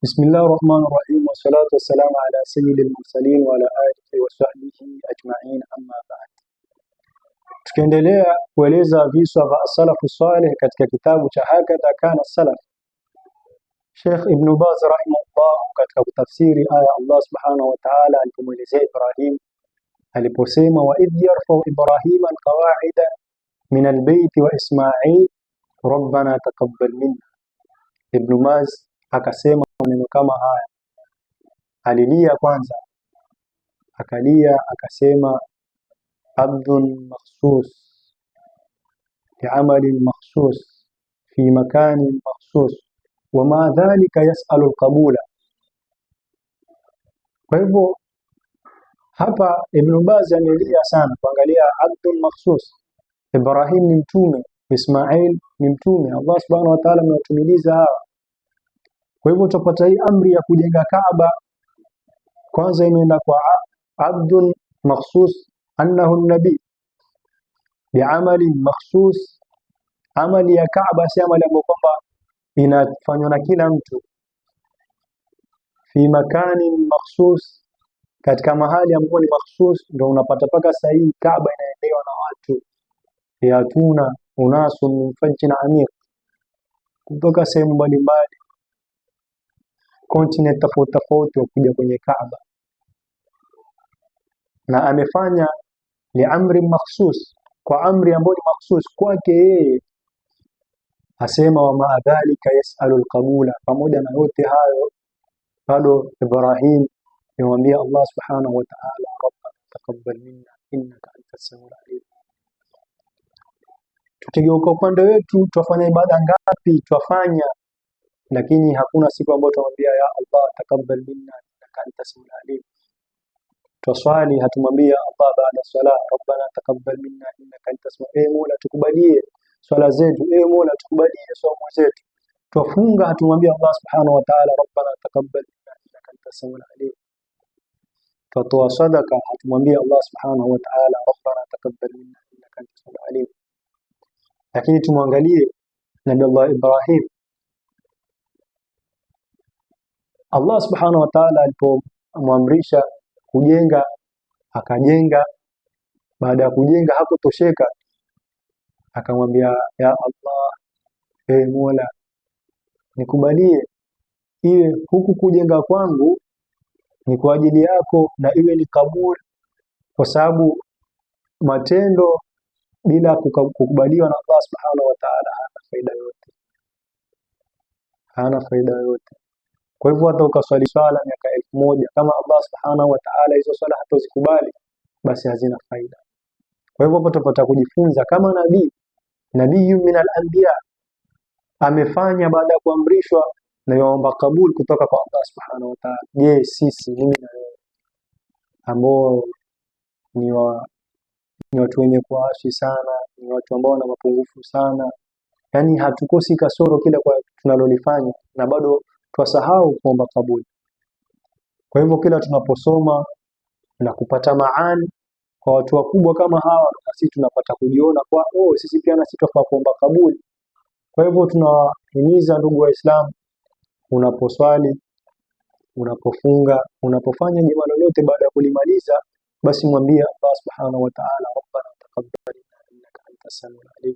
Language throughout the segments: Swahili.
بسم الله الرحمن الرحيم والصلاة والسلام على سيد المرسلين وعلى آله وصحبه أجمعين أما بعد. Tukiendelea kueleza visa vya as-salafu salih katika kitabu cha Hakadha Kana Salaf, Sheikh Ibn Baz rahimahullah katika kutafsiri aya Allah subhanahu wa ta'ala alipomwelezea Ibrahim aliposema wa idh yarfa'u Ibrahim alqawa'ida min albayt wa Ismail rabbana taqabbal minna. Ibn Baz akasema maneno kama haya, alilia kwanza, akalia akasema abdun makhsus li'amalin makhsus fi makanin makhsus wa ma dhalika yas'alu al-qabula. Kwa hivyo hapa Ibn Baz amelia sana kuangalia abdun makhsus, Ibrahim ni mtume, Ismail ni mtume, Allah subhanahu wa ta'ala amewatumiliza hawa. Kwa hivyo tupata hii amri ya kujenga Kaaba kwanza imeenda kwa abdun makhsus annahu nabi bi'amali makhsus. Amali ya Kaaba si amali ambayo kwamba inafanywa na kila mtu, fi makani makhsus, katika mahali ambapo ni makhsus ndio unapata paka sahihi Kaaba inaendewa na watu yatuna unasu min fajjin amir, kutoka sehemu mbalimbali continent tofauti tofauti kuja kwenye Kaaba, na amefanya liamri makhsus, kwa amri ambayo ni makhsus kwake yeye. Asema wa maadhalika yasalu alqabula, pamoja na yote hayo bado Ibrahim yamwambia Allah subhanahu wa ta'ala rabbana taqabbal minna innaka antas samiul alim. Tukigeuka upande wetu twafanya ibada ngapi twafanya, lakini hakuna siku ambayo tumwambia ya Allah taqabbal minna innaka antas samiul alim. Twaswali hatumwambia Allah baada swala rabbana taqabbal minna innaka antas samiul alim, Mola tukubalie swala zetu, Mola tukubalie somo zetu. Twafunga hatumwambia Allah subhanahu wa ta'ala rabbana taqabbal minna innaka antas samiul alim. Twatoa sadaka hatumwambia Allah subhanahu wa ta'ala rabbana taqabbal minna innaka antas samiul alim. Lakini tumwangalie Nabii Allah Ibrahim, Allah subhanahu wa ta'ala alipomwamrisha kujenga akajenga. Baada ya kujenga hakutosheka, akamwambia ya Allah, Mola nikubalie iwe huku kujenga kwangu ni kwa ajili yako na iwe ni kaburi, kwa sababu matendo bila kukubaliwa na Allah subhanahu wa ta'ala hana faida yote. Kwa hivyo hata ukaswali swala miaka 1000 kama Allah subhanahu wa ta'ala hizo swala hatozikubali, basi hazina faida. Kwa hivyo hapo tupata kujifunza kama nabii min al-anbiya amefanya baada ya kuamrishwa na yaomba kabul kutoka kwa Allah subhanahu wa ta'ala. Je, sisi mimi na wewe ambao ni watu wenye kuasi sana, ni watu ambao wana mapungufu sana, yani hatukosi kasoro kila kwa tunalolifanya na bado twasahau kuomba kabuli. Kwa hivyo kila tunaposoma na kupata maani kwa watu wakubwa kama hawa, sisi tunapata kujiona kwa sisi pia na sisi tunafaa kuomba kabuli. Kwa hivyo tunawahimiza ndugu Waislamu, unaposwali, unapofunga, unapofanya jambo lolote, baada ya kulimaliza basi mwambie Allah subhanahu wa ta'ala rabbana taqabbal minna innaka antas samiul alim.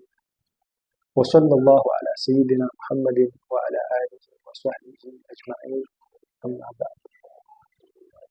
Wa sallallahu ala sayyidina Muhammadin wa ala alihi wa sahbihi ajma'in. Amma ba'd.